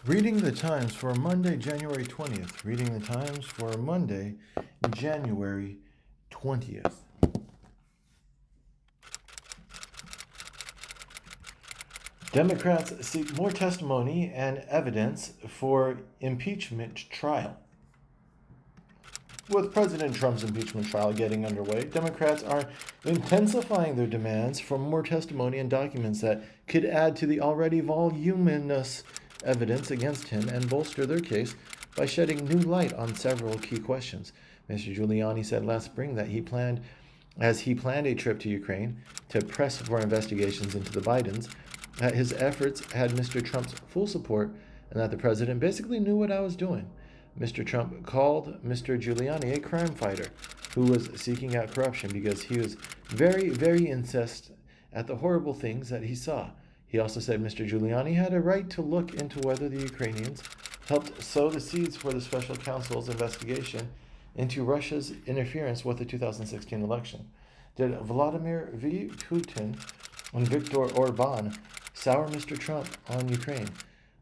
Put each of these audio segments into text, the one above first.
Reading the Times for Monday, January 20th. Reading the Times for Monday, January 20th. Democrats seek more testimony and evidence for impeachment trial. With President Trump's impeachment trial getting underway, Democrats are intensifying their demands for more testimony and documents that could add to the already voluminous evidence against him and bolster their case by shedding new light on several key questions. Mr. Giuliani said last spring that he planned a trip to Ukraine to press for investigations into the Bidens, that his efforts had Mr. Trump's full support and that the president basically knew what I was doing. Mr. Trump called Mr. Giuliani a crime fighter who was seeking out corruption because he was very, very incensed at the horrible things that he saw. He also said Mr. Giuliani had a right to look into whether the Ukrainians helped sow the seeds for the special counsel's investigation into Russia's interference with the 2016 election. Did Vladimir Putin and Viktor Orban sour Mr. Trump on Ukraine?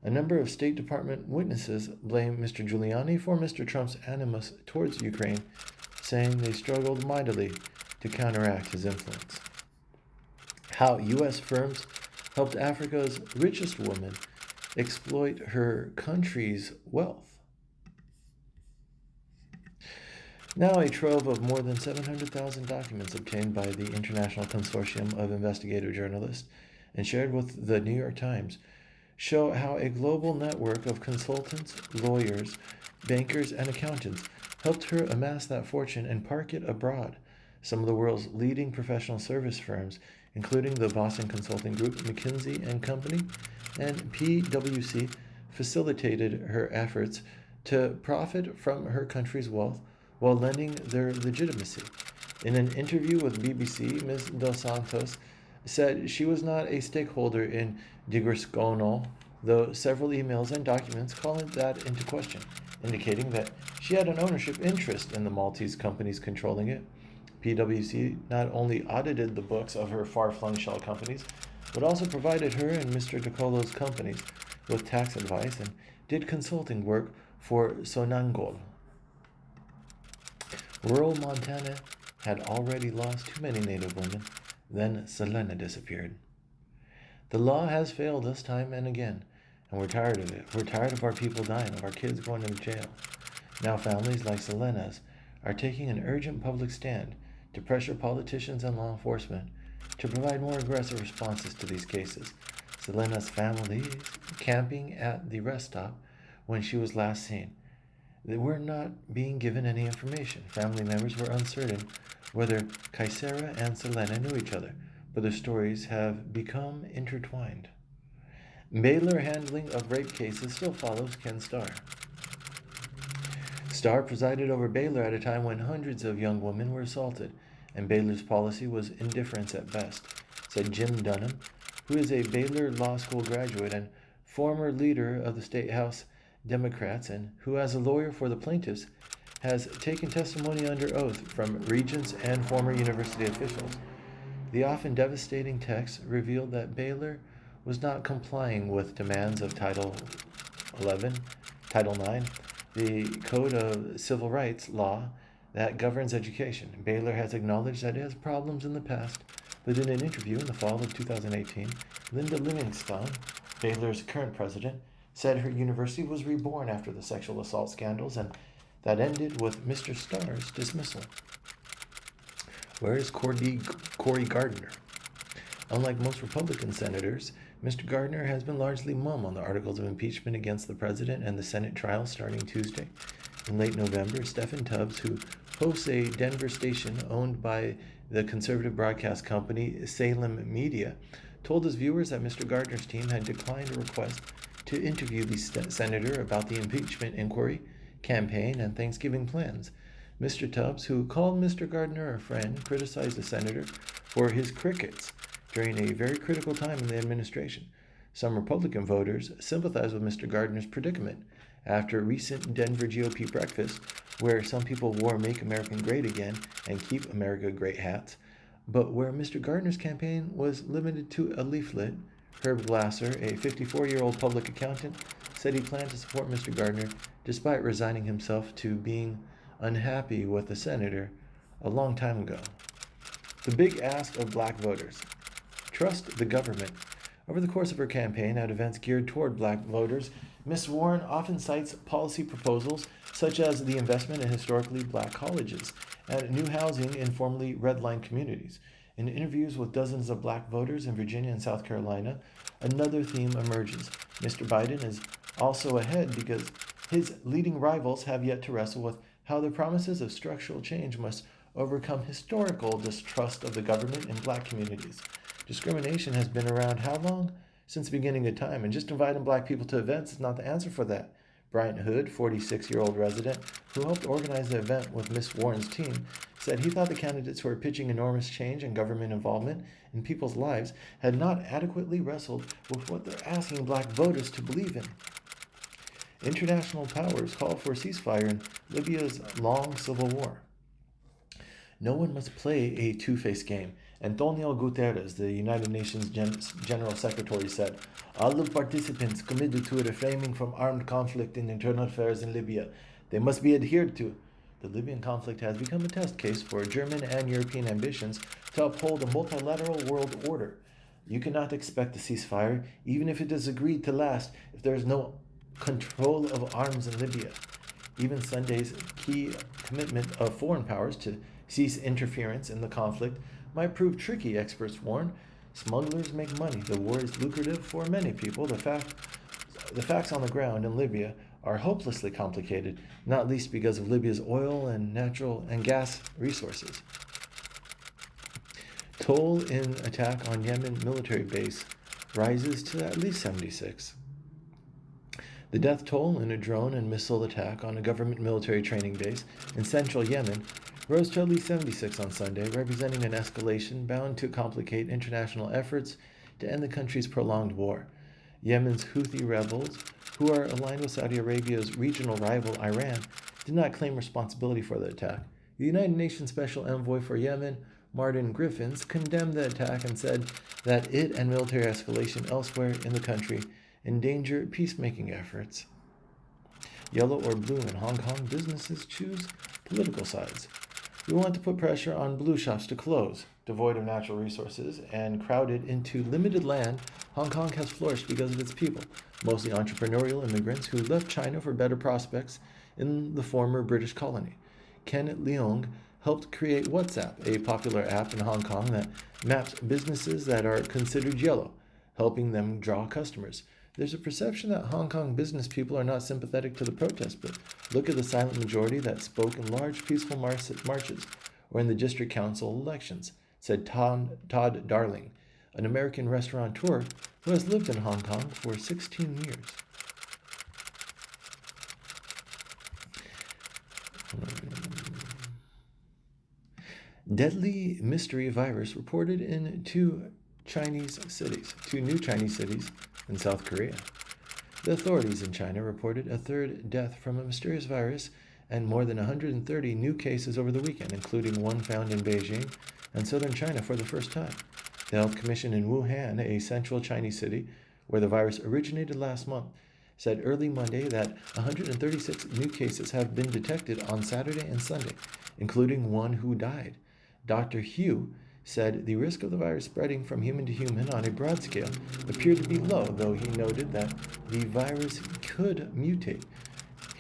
A number of State Department witnesses blame Mr. Giuliani for Mr. Trump's animus towards Ukraine, saying they struggled mightily to counteract his influence. How U.S. firms helped Africa's richest woman exploit her country's wealth. Now, a trove of more than 700,000 documents obtained by the International Consortium of Investigative Journalists and shared with the New York Times show how a global network of consultants, lawyers, bankers, and accountants helped her amass that fortune and park it abroad. Some of the world's leading professional service firms, including the Boston Consulting Group, McKinsey & Company, and PwC, facilitated her efforts to profit from her country's wealth while lending their legitimacy. In an interview with BBC, Ms. Dos Santos said she was not a stakeholder in Digrescono, though several emails and documents called that into question, indicating that she had an ownership interest in the Maltese companies controlling it. PwC not only audited the books of her far-flung shell companies, but also provided her and Mr. DiColo's companies with tax advice and did consulting work for Sonangol. Rural Montana had already lost too many native women. Then Selena disappeared. The law has failed us time and again, and we're tired of it. We're tired of our people dying, of our kids going to jail. Now families like Selena's are taking an urgent public stand to pressure politicians and law enforcement to provide more aggressive responses to these cases. Selena's family is camping at the rest stop when she was last seen. They were not being given any information. Family members were uncertain whether Kaisera and Selena knew each other, but their stories have become intertwined. Baylor handling of rape cases still follows Ken Starr. Starr presided over Baylor at a time when hundreds of young women were assaulted, and Baylor's policy was indifference at best, said Jim Dunham, who is a Baylor Law School graduate and former leader of the State House Democrats and who, as a lawyer for the plaintiffs, has taken testimony under oath from regents and former university officials. The often devastating text revealed that Baylor was not complying with demands of Title 11, Title 9, the Code of Civil Rights law that governs education. Baylor has acknowledged that it has problems in the past, but in an interview in the fall of 2018, Linda Livingstone, Baylor's current president, said her university was reborn after the sexual assault scandals, and that ended with Mr. Starr's dismissal. Where is Cory Gardner? Unlike most Republican senators, Mr. Gardner has been largely mum on the articles of impeachment against the president and the Senate trial starting Tuesday. In late November, Stephen Tubbs, who hosts a Denver station owned by the conservative broadcast company Salem Media, told his viewers that Mr. Gardner's team had declined a request to interview the senator about the impeachment inquiry, campaign, and Thanksgiving plans. Mr. Tubbs, who called Mr. Gardner a friend, criticized the senator for his crickets during a very critical time in the administration. Some Republican voters sympathize with Mr. Gardner's predicament after a recent Denver GOP breakfast where some people wore Make America Great Again and Keep America Great hats, but where Mr. Gardner's campaign was limited to a leaflet. Herb Glasser, a 54-year-old public accountant, said he planned to support Mr. Gardner despite resigning himself to being unhappy with the senator a long time ago. The big ask of black voters: trust the government. Over the course of her campaign at events geared toward black voters, Ms. Warren often cites policy proposals such as the investment in historically black colleges and new housing in formerly redlined communities. In interviews with dozens of black voters in Virginia and South Carolina, another theme emerges. Mr. Biden is also ahead because his leading rivals have yet to wrestle with how the promises of structural change must overcome historical distrust of the government in black communities. Discrimination has been around how long? Since the beginning of time, and just inviting black people to events is not the answer for that. Bryant Hood, 46-year-old resident who helped organize the event with Miss Warren's team, said he thought the candidates who were pitching enormous change and government involvement in people's lives had not adequately wrestled with what they're asking black voters to believe in. International powers call for a ceasefire in Libya's long civil war. No one must play a two-faced game. Antonio Guterres, the United Nations General Secretary, said, "All the participants committed to refraining from armed conflict in internal affairs in Libya. They must be adhered to." The Libyan conflict has become a test case for German and European ambitions to uphold a multilateral world order. You cannot expect a ceasefire, even if it is agreed to last, if there is no control of arms in Libya. Even Sunday's key commitment of foreign powers to cease interference in the conflict might prove tricky, experts warn. Smugglers make money. The war is lucrative for many people. The facts on the ground in Libya are hopelessly complicated, not least because of Libya's oil and natural and gas resources. Toll in attack on Yemen military base rises to at least 76. The death toll in a drone and missile attack on a government military training base in central Yemen rose to at least 76 on Sunday, representing an escalation bound to complicate international efforts to end the country's prolonged war. Yemen's Houthi rebels, who are aligned with Saudi Arabia's regional rival Iran, did not claim responsibility for the attack. The United Nations Special Envoy for Yemen, Martin Griffiths, condemned the attack and said that it and military escalation elsewhere in the country endanger peacemaking efforts. Yellow or blue in Hong Kong, businesses choose political sides. We want to put pressure on blue shops to close. Devoid of natural resources and crowded into limited land, Hong Kong has flourished because of its people, mostly entrepreneurial immigrants who left China for better prospects in the former British colony. Ken Leung helped create WhatsApp, a popular app in Hong Kong that maps businesses that are considered yellow, helping them draw customers. There's a perception that Hong Kong business people are not sympathetic to the protest, but look at the silent majority that spoke in large peaceful marches or in the district council elections, said Todd Darling, an American restaurateur who has lived in Hong Kong for 16 years. Deadly mystery virus reported in two new Chinese cities in South Korea. The authorities in China reported a third death from a mysterious virus and more than 130 new cases over the weekend, including one found in Beijing and southern China for the first time. The Health Commission in Wuhan, a central Chinese city where the virus originated last month, said early Monday that 136 new cases have been detected on Saturday and Sunday, including one who died. Dr. Hu said the risk of the virus spreading from human to human on a broad scale appeared to be low, though he noted that the virus could mutate.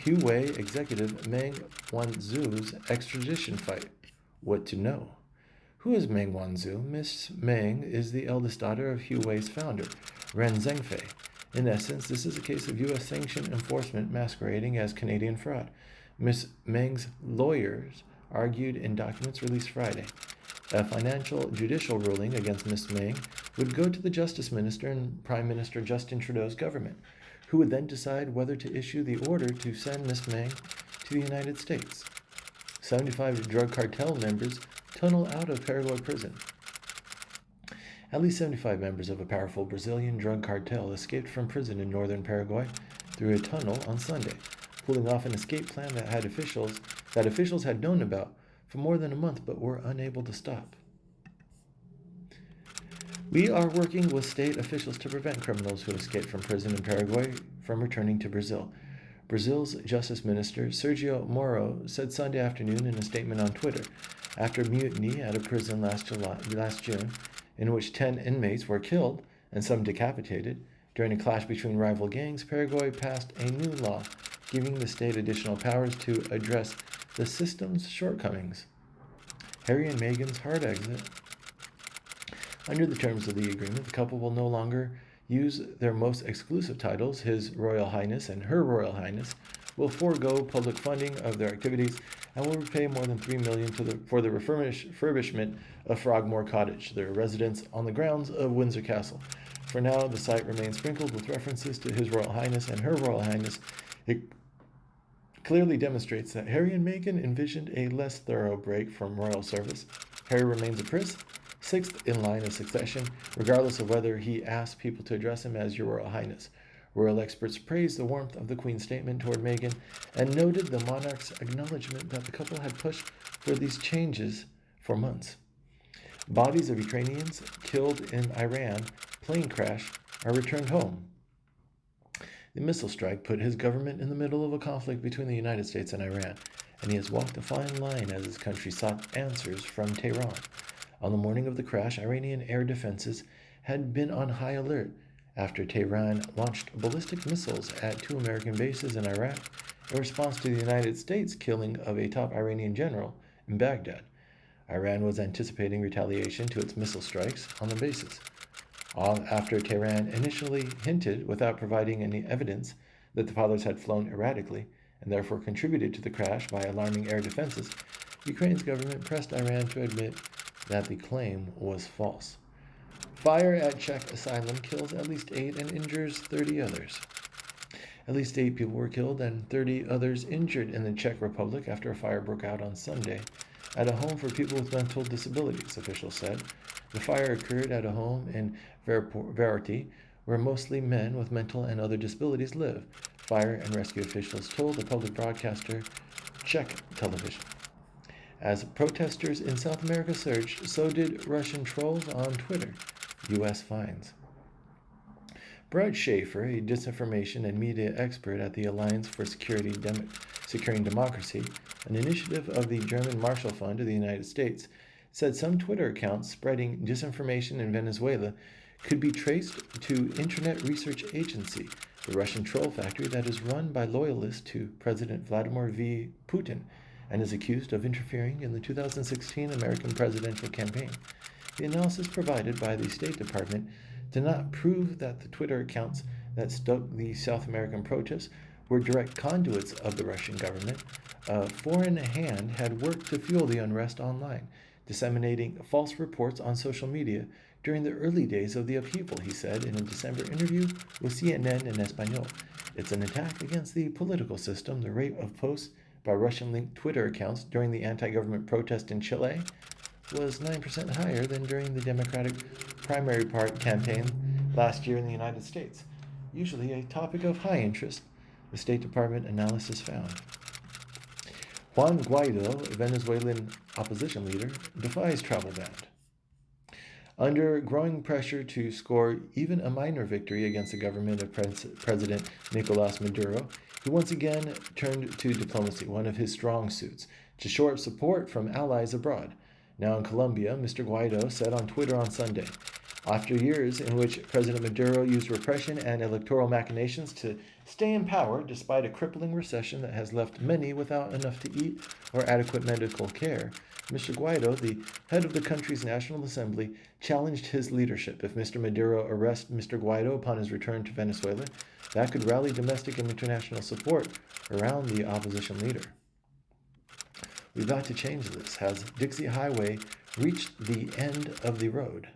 Huawei executive Meng Wanzhou's extradition fight. What to know? Who is Meng Wanzhou? Miss Meng is the eldest daughter of Huawei's founder, Ren Zhengfei. In essence, this is a case of U.S. sanction enforcement masquerading as Canadian fraud. Miss Meng's lawyers argued in documents released Friday. A financial judicial ruling against Ms. Meng would go to the Justice Minister and Prime Minister Justin Trudeau's government, who would then decide whether to issue the order to send Ms. Meng to the United States. 75 drug cartel members tunnel out of Paraguay prison. At least 75 members of a powerful Brazilian drug cartel escaped from prison in northern Paraguay through a tunnel on Sunday, pulling off an escape plan that officials had known about for more than a month but were unable to stop. We are working with state officials to prevent criminals who escape from prison in Paraguay from returning to Brazil. Brazil's Justice Minister Sergio Moro said Sunday afternoon in a statement on Twitter, after mutiny at a prison last June, in which 10 inmates were killed and some decapitated. During a clash between rival gangs, Paraguay passed a new law giving the state additional powers to address the system's shortcomings. Harry and Meghan's hard exit. Under the terms of the agreement, the couple will no longer use their most exclusive titles. His Royal Highness and Her Royal Highness will forego public funding of their activities and will repay more than $3 million for the refurbishment of Frogmore Cottage, their residence on the grounds of Windsor Castle. For now, the site remains sprinkled with references to His Royal Highness and Her Royal Highness. It clearly demonstrates that Harry and Meghan envisioned a less thorough break from royal service. Harry remains a prince, sixth in line of succession, regardless of whether he asks people to address him as Your Royal Highness. Royal experts praised the warmth of the Queen's statement toward Meghan and noted the monarch's acknowledgement that the couple had pushed for these changes for months. Bodies of Ukrainians killed in Iran plane crash are returned home. The missile strike put his government in the middle of a conflict between the United States and Iran, and he has walked a fine line as his country sought answers from Tehran. On the morning of the crash, Iranian air defenses had been on high alert after Tehran launched ballistic missiles at 2 American bases in Iraq in response to the United States' killing of a top Iranian general in Baghdad. Iran was anticipating retaliation to its missile strikes on the bases. After Tehran initially hinted, without providing any evidence, that the pilots had flown erratically and therefore contributed to the crash by alarming air defenses, Ukraine's government pressed Iran to admit that the claim was false. Fire at Czech asylum kills at least 8 and injures 30 others. At least 8 people were killed and 30 others injured in the Czech Republic after a fire broke out on Sunday at a home for people with mental disabilities, officials said. The fire occurred at a home in Verity, where mostly men with mental and other disabilities live, fire and rescue officials told the public broadcaster Czech television. As protesters in South America surged, so did Russian trolls on Twitter. U.S. fines. Brett Schaefer, a disinformation and media expert at the Alliance for Securing Democracy, an initiative of the German Marshall Fund of the United States, said some Twitter accounts spreading disinformation in Venezuela could be traced to Internet Research Agency, the Russian troll factory that is run by loyalists to President Vladimir V. Putin and is accused of interfering in the 2016 American presidential campaign. The analysis provided by the State Department did not prove that the Twitter accounts that stoked the South American protests were direct conduits of the Russian government. A foreign hand had worked to fuel the unrest online, disseminating false reports on social media during the early days of the upheaval, he said in a December interview with CNN in Espanol. It's an attack against the political system. The rate of posts by Russian-linked Twitter accounts during the anti-government protest in Chile was 9% higher than during the Democratic primary campaign last year in the United States, usually a topic of high interest, the State Department analysis found. Juan Guaido, Venezuelan opposition leader, defies travel ban. Under growing pressure to score even a minor victory against the government of President Nicolas Maduro, he once again turned to diplomacy, one of his strong suits, to shore up support from allies abroad. Now in Colombia, Mr. Guaido said on Twitter on Sunday, after years in which President Maduro used repression and electoral machinations to stay in power despite a crippling recession that has left many without enough to eat or adequate medical care, Mr. Guaido, the head of the country's National Assembly, challenged his leadership. If Mr. Maduro arrests Mr. Guaido upon his return to Venezuela, that could rally domestic and international support around the opposition leader. We've got to change this. Has Dixie Highway reached the end of the road?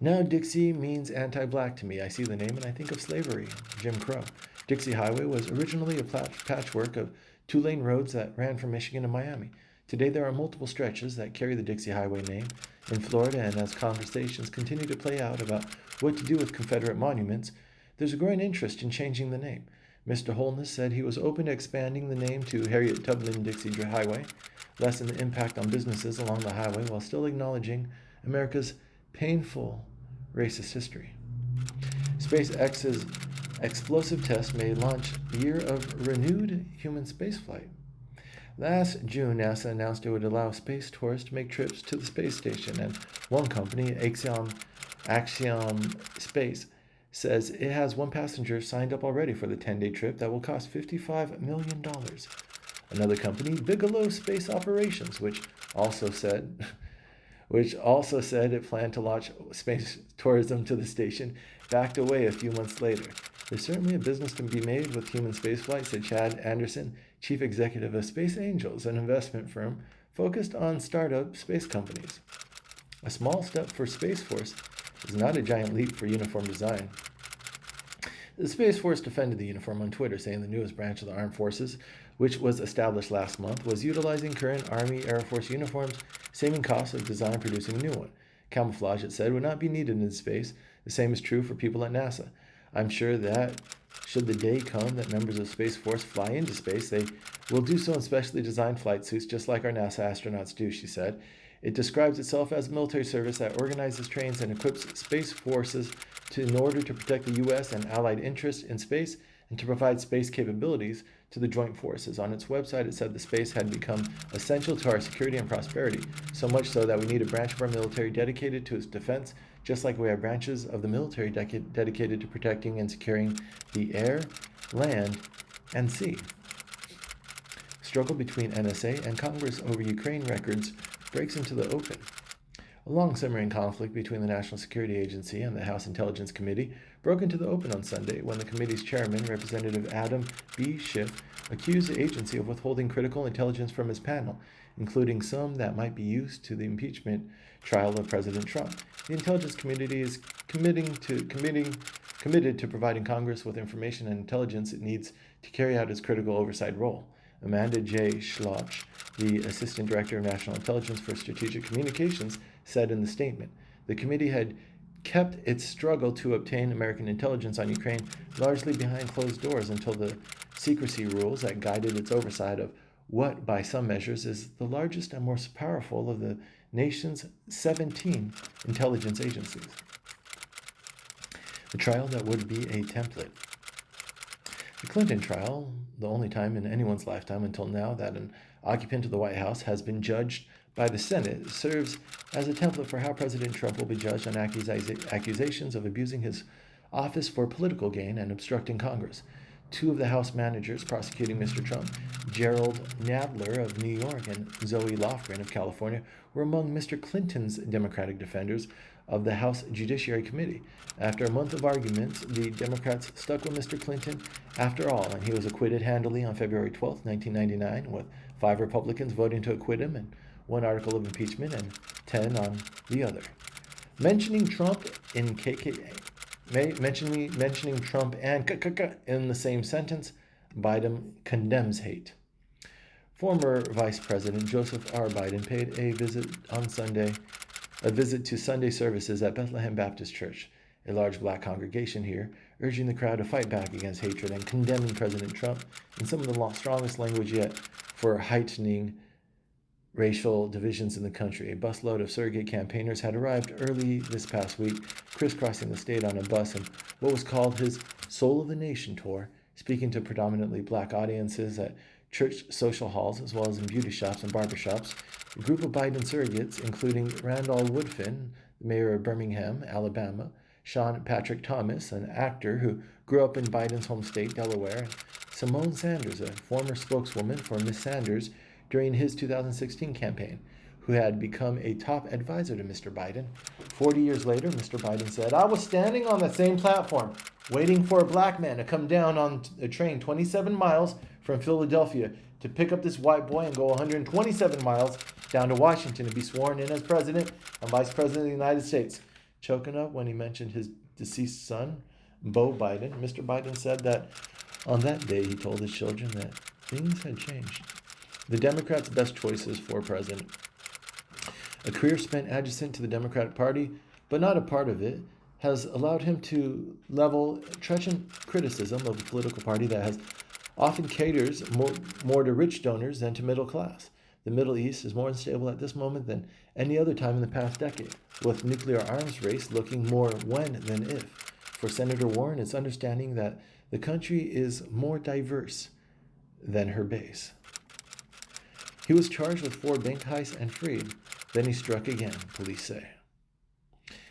Now Dixie means anti-black to me. I see the name and I think of slavery, Jim Crow. Dixie Highway was originally a patchwork of 2-lane roads that ran from Michigan to Miami. Today there are multiple stretches that carry the Dixie Highway name in Florida, and as conversations continue to play out about what to do with Confederate monuments, there's a growing interest in changing the name. Mr. Holness said he was open to expanding the name to Harriet Tubman Dixie Highway, lessen the impact on businesses along the highway while still acknowledging America's painful racist history. SpaceX's explosive test may launch a year of renewed human spaceflight. Last June, NASA announced it would allow space tourists to make trips to the space station, and one company, Axiom Space, says it has one passenger signed up already for the 10-day trip that will cost $55 million. Another company, Bigelow Space Operations, which also said it planned to launch space tourism to the station, backed away a few months later. There's certainly a business to be made with human spaceflight, said Chad Anderson, chief executive of Space Angels, an investment firm focused on startup space companies. A small step for Space Force is not a giant leap for uniform design. The Space Force defended the uniform on Twitter, saying the newest branch of the Armed Forces, which was established last month, was utilizing current Army Air Force uniforms, saving costs of design producing a new one. Camouflage, it said, would not be needed in space. The same is true for people at NASA. I'm sure that should the day come that members of Space Force fly into space, they will do so in specially designed flight suits just like our NASA astronauts do, she said. It describes itself as a military service that organizes, trains, and equips space forces in order to protect the U.S. and allied interests in space and to provide space capabilities to the joint forces. On its website, it said the space had become essential to our security and prosperity, so much so that we need a branch of our military dedicated to its defense, just like we have branches of the military dedicated to protecting and securing the air, land, and sea. Struggle between NSA and Congress over Ukraine records breaks into the open. A long-simmering conflict between the National Security Agency and the House Intelligence Committee broke into the open on Sunday when the committee's chairman, Representative Adam B. Schiff, accused the agency of withholding critical intelligence from his panel, including some that might be used to the impeachment trial of President Trump. The Intelligence Committee is committed to providing Congress with information and intelligence it needs to carry out its critical oversight role. Amanda J. Schloch, the Assistant Director of National Intelligence for Strategic Communications, said in the statement, the committee had kept its struggle to obtain American intelligence on Ukraine largely behind closed doors until the secrecy rules that guided its oversight of what, by some measures, is the largest and most powerful of the nation's 17 intelligence agencies. The trial that would be a template. The Clinton trial, the only time in anyone's lifetime until now that an occupant of the White House has been judged by the Senate, serves as a template for how President Trump will be judged on accusations of abusing his office for political gain and obstructing Congress. Two of the House managers prosecuting Mr. Trump, Gerald Nadler of New York and Zoe Lofgren of California, were among Mr. Clinton's Democratic defenders of the House Judiciary Committee. After a month of arguments, the Democrats stuck with Mr. Clinton after all, and he was acquitted handily on February 12, 1999, with 5 Republicans voting to acquit him and 1 article of impeachment and 10 on the other. Mentioning Trump and in the same sentence, Biden condemns hate. Former Vice President Joseph R. Biden paid a visit to Sunday services at Bethlehem Baptist Church, a large black congregation here, urging the crowd to fight back against hatred and condemning President Trump in some of the strongest language yet for heightening racial divisions in the country. A busload of surrogate campaigners had arrived early this past week, crisscrossing the state on a bus in what was called his Soul of the Nation tour, speaking to predominantly black audiences at church social halls as well as in beauty shops and barbershops. A group of Biden surrogates, including Randall Woodfin, the mayor of Birmingham, Alabama, Sean Patrick Thomas, an actor who grew up in Biden's home state, Delaware, and Simone Sanders, a former spokeswoman for Miss Sanders during his 2016 campaign, who had become a top advisor to Mr. Biden. 40 years later, Mr. Biden said, "I was standing on that same platform, waiting for a black man to come down on a train 27 miles from Philadelphia to pick up this white boy and go 127 miles down to Washington to be sworn in as president and vice president of the United States." Choking up when he mentioned his deceased son, Beau Biden, Mr. Biden said that on that day he told his children that things had changed. the Democrats' best choices for president. A career spent adjacent to the Democratic Party, but not a part of it, has allowed him to level trenchant criticism of a political party that has often caters more to rich donors than to middle class. The Middle East is more unstable at this moment than any other time in the past decade, with nuclear arms race looking more when than if. For Senator Warren, it's understanding that the country is more diverse than her base. He was charged with 4 bank heists and freed. Then he struck again, police say.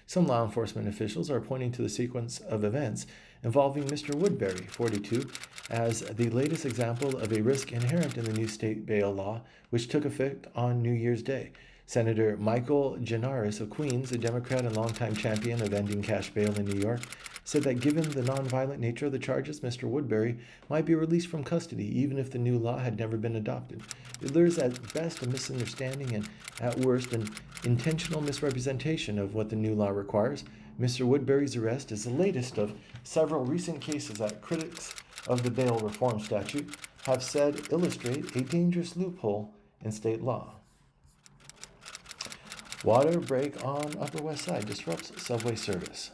Some law enforcement officials are pointing to the sequence of events involving Mr. Woodbury, 42, as the latest example of a risk inherent in the new state bail law, which took effect on New Year's Day. Senator Michael Gianaris of Queens, a Democrat and longtime champion of ending cash bail in New York, said that given the nonviolent nature of the charges, Mr. Woodbury might be released from custody even if the new law had never been adopted. There's at best a misunderstanding and at worst an intentional misrepresentation of what the new law requires. Mr. Woodbury's arrest is the latest of several recent cases that critics of the bail reform statute have said illustrate a dangerous loophole in state law. Water break on Upper West Side disrupts subway service.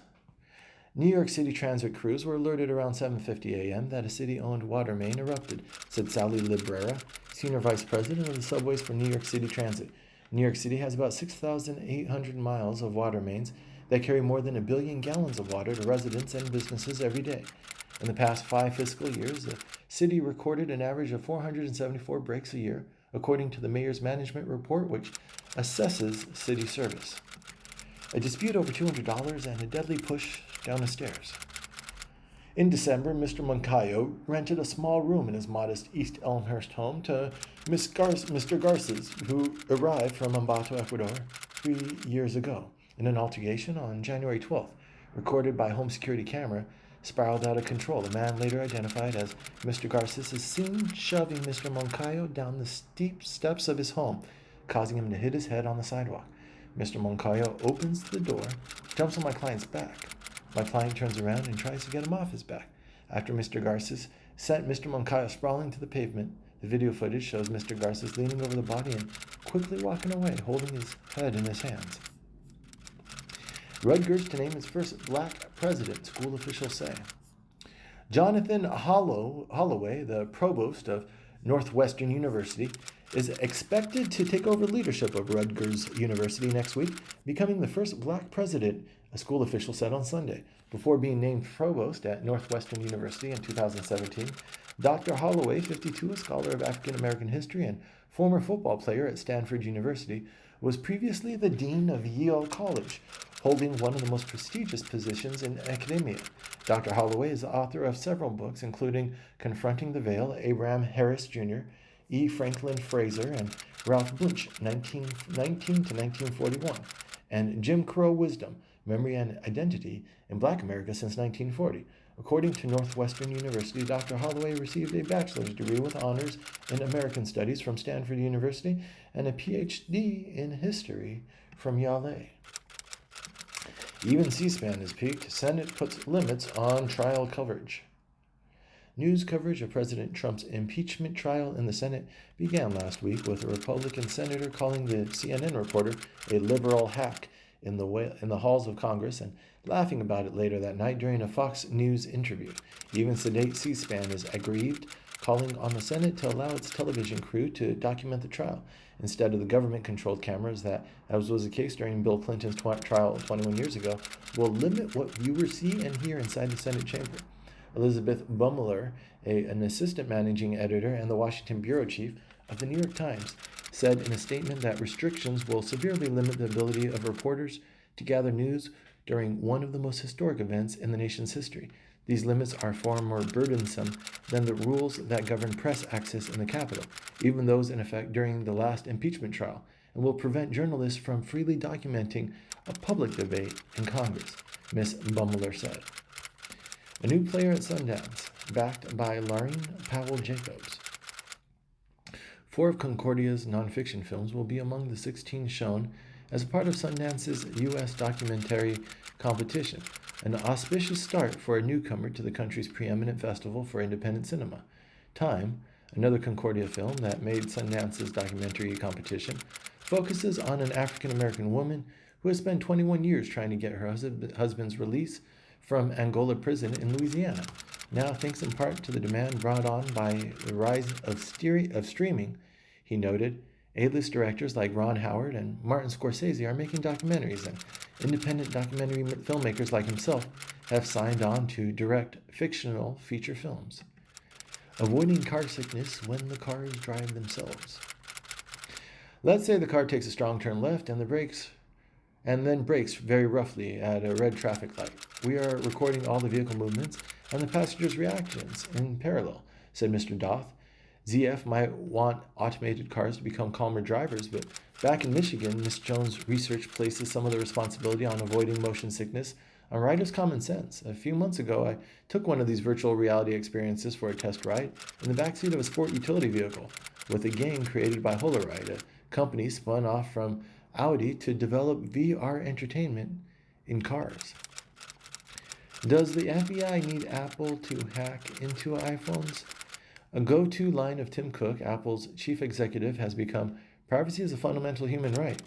New York City transit crews were alerted around 7:50 a.m. that a city-owned water main erupted, said Sally Librera, senior vice president of the subways for New York City Transit. New York City has about 6,800 miles of water mains that carry more than 1 billion gallons of water to residents and businesses every day. In the past 5 fiscal years, the city recorded an average of 474 breaks a year, according to the mayor's management report, which assesses city service. A dispute over $200 and a deadly push down the stairs. In December, Mr. Moncayo rented a small room in his modest East Elmhurst home to Mr. Garces, who arrived from Ambato, Ecuador, 3 years ago. In an altercation on January 12th, recorded by a home security camera, spiraled out of control. A man later identified as Mr. Garces is seen shoving Mr. Moncayo down the steep steps of his home, causing him to hit his head on the sidewalk. Mr. Moncayo opens the door, jumps on my client's back. My client turns around and tries to get him off his back. After Mr. Garces sent Mr. Moncayo sprawling to the pavement, the video footage shows Mr. Garces leaning over the body and quickly walking away, holding his head in his hands. Rutgers to name its first black president, school officials say. Jonathan Holloway, the provost of Northwestern University, is expected to take over leadership of Rutgers University next week, becoming the first black president, a school official said on Sunday. Before being named provost at Northwestern University in 2017, Dr. Holloway, 52, a scholar of African American history and former football player at Stanford University, was previously the dean of Yale College, holding one of the most prestigious positions in academia. Dr. Holloway is the author of several books, including Confronting the Veil, Abraham Harris Jr., E. Franklin Fraser, and Ralph Bunche, 1919 to 1941, and Jim Crow Wisdom, Memory and Identity in Black America since 1940. According to Northwestern University, Dr. Holloway received a bachelor's degree with honors in American Studies from Stanford University and a PhD in history from Yale. Even C-SPAN is peaked. Senate puts limits on trial coverage. News coverage of President Trump's impeachment trial in the Senate began last week with a Republican senator calling the CNN reporter a liberal hack in the halls of Congress and laughing about it later that night during a Fox News interview. Even sedate C-SPAN is aggrieved, calling on the Senate to allow its television crew to document the trial instead of the government-controlled cameras that, as was the case during Bill Clinton's trial 21 years ago, will limit what viewers see and hear inside the Senate chamber. Elizabeth Bumler, an assistant managing editor and the Washington bureau chief of the New York Times, said in a statement that restrictions will severely limit the ability of reporters to gather news during one of the most historic events in the nation's history. These limits are far more burdensome than the rules that govern press access in the Capitol, even those in effect during the last impeachment trial, and will prevent journalists from freely documenting a public debate in Congress, Ms. Bumler said. A new player at Sundance, backed by Laureen Powell-Jacobs. 4 of Concordia's nonfiction films will be among the 16 shown as part of Sundance's U.S. documentary competition, an auspicious start for a newcomer to the country's preeminent festival for independent cinema. Time, Another Concordia film that made Sundance's documentary competition focuses on an African-American woman who has spent 21 years trying to get her husband's release from Angola prison in Louisiana. Now, thanks in part to the demand brought on by the rise of streaming, he noted, A-list directors like Ron Howard and Martin Scorsese are making documentaries, and independent documentary filmmakers like himself have signed on to direct fictional feature films. Avoiding car sickness when the cars drive themselves. Let's say the car takes a strong turn left and then brakes very roughly at a red traffic light. We are recording all the vehicle movements and the passengers' reactions in parallel, said Mr. Doth. ZF might want automated cars to become calmer drivers, but back in Michigan, Ms. Jones' research places some of the responsibility on avoiding motion sickness on riders' common sense. A few months ago, I took one of these virtual reality experiences for a test ride in the backseat of a sport utility vehicle with a game created by Holoride, a company spun off from Audi to develop VR entertainment in cars. Does the FBI need Apple to hack into iPhones? A go-to line of Tim Cook, Apple's chief executive, has become, privacy is a fundamental human right.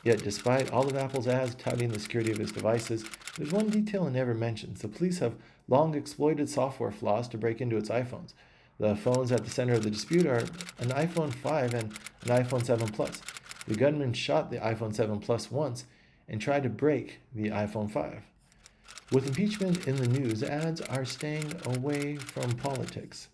Yet, despite all of Apple's ads touting the security of its devices, there's one detail it never mentions. The police have long exploited software flaws to break into its iPhones. The phones at the center of the dispute are an iPhone 5 and an iPhone 7 Plus. The gunman shot the iPhone 7 Plus once and tried to break the iPhone 5. With impeachment in the news, ads are staying away from politics.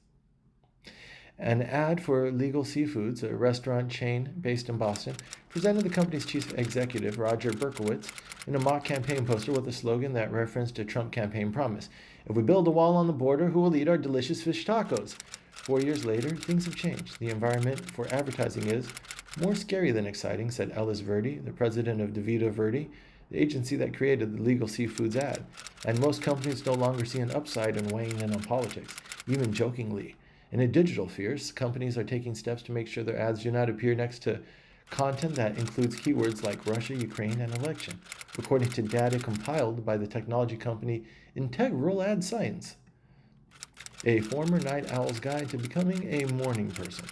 An ad for Legal Seafoods, a restaurant chain based in Boston, presented the company's chief executive, Roger Berkowitz, in a mock campaign poster with a slogan that referenced a Trump campaign promise. If we build a wall on the border, who will eat our delicious fish tacos? 4 years later, things have changed. The environment for advertising is more scary than exciting, said Ellis Verdi, the president of DeVito Verdi, the agency that created the Legal Seafoods ad. And most companies no longer see an upside in weighing in on politics, even jokingly. In a digital sphere, companies are taking steps to make sure their ads do not appear next to content that includes keywords like Russia, Ukraine, and election, according to data compiled by the technology company Integral Ad Science, a former night owl's guide to becoming a morning person.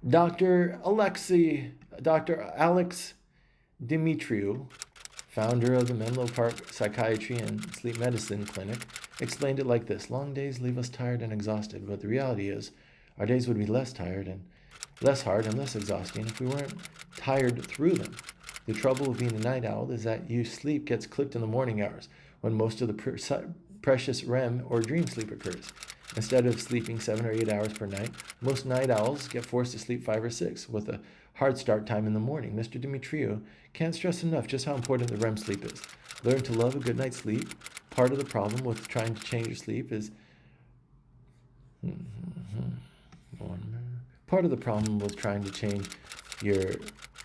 Dr. Alex Dimitriou, founder of the Menlo Park Psychiatry and Sleep Medicine Clinic, explained it like this: long days leave us tired and exhausted, but the reality is our days would be less tired and less hard and less exhausting if we weren't tired through them. The trouble with being a night owl is that your sleep gets clipped in the morning hours, when most of the precious REM or dream sleep occurs. Instead of sleeping 7 or 8 hours per night, most night owls get forced to sleep 5 or 6, with a hard start time in the morning. Mr. Dimitriou can't stress enough just how important the REM sleep is. Learn to love a good night's sleep. Part of the problem with trying to change your sleep is Part of the problem with trying to change your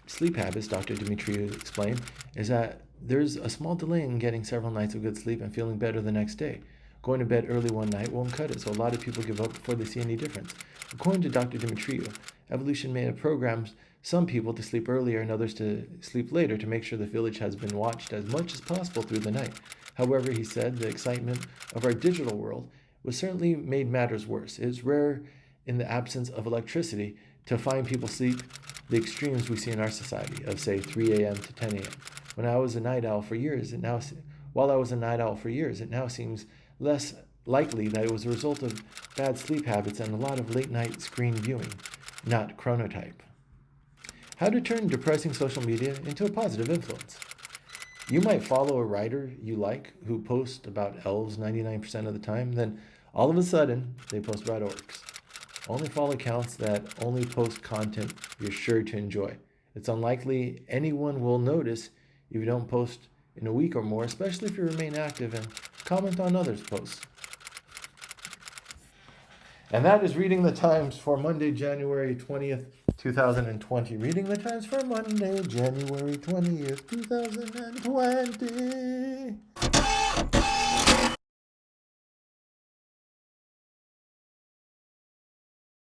sleep habits, Dr. Dimitriou explained, is that there's a small delay in getting several nights of good sleep and feeling better the next day. Going to bed early one night won't cut it, so a lot of people give up before they see any difference. According to Dr. Dimitriou, evolution may have programmed some people to sleep earlier and others to sleep later to make sure the village has been watched as much as possible through the night. However, he said, the excitement of our digital world was certainly made matters worse. It is rare in the absence of electricity to find people sleep the extremes we see in our society of, say, 3 a.m. to 10 a.m. While I was a night owl for years, it now seems less likely that it was a result of bad sleep habits and a lot of late-night screen viewing, not chronotype. How to turn depressing social media into a positive influence. You might follow a writer you like who posts about elves 99% of the time, then all of a sudden they post about orcs. Only follow accounts that only post content you're sure to enjoy. It's unlikely anyone will notice if you don't post in a week or more, especially if you remain active and comment on others' posts. And that is Reading the Times for Monday, January 20th, 2020. Reading the Times for Monday, January 20th, 2020.